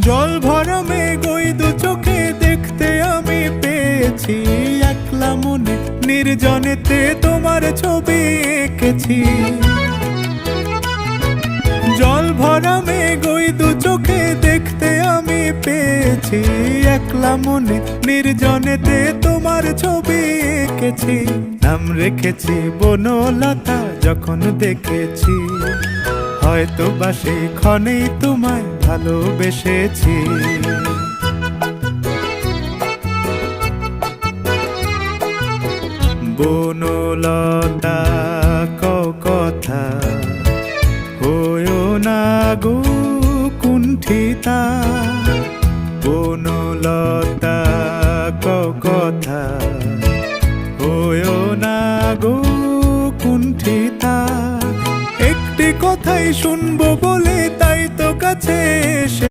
জল ভরা মেঘ ওই দু চোখে দেখতে আমি পেয়েছি, একলা মনে নির্জনেতে তোমার ছবি এঁকেছি। জল ভরা মেঘ ওই দু চোখে দেখতে আমি পেয়েছি, একলা মনে নির্জনেতে তোমার ছবি এঁকেছি। নাম রেখেছি বনলতা যখন দেখেছি, হয়তো বা সেই ক্ষণেই তোমায় ভালোবেসেছি। বনলতা কও কথা, হয়ো না গো কুণ্ঠিতা। বনলতা কও কথা, হয়ো না গো কুণ্ঠিতা। একটি কথাই শুনবো বলে তাই তো কাছে এসে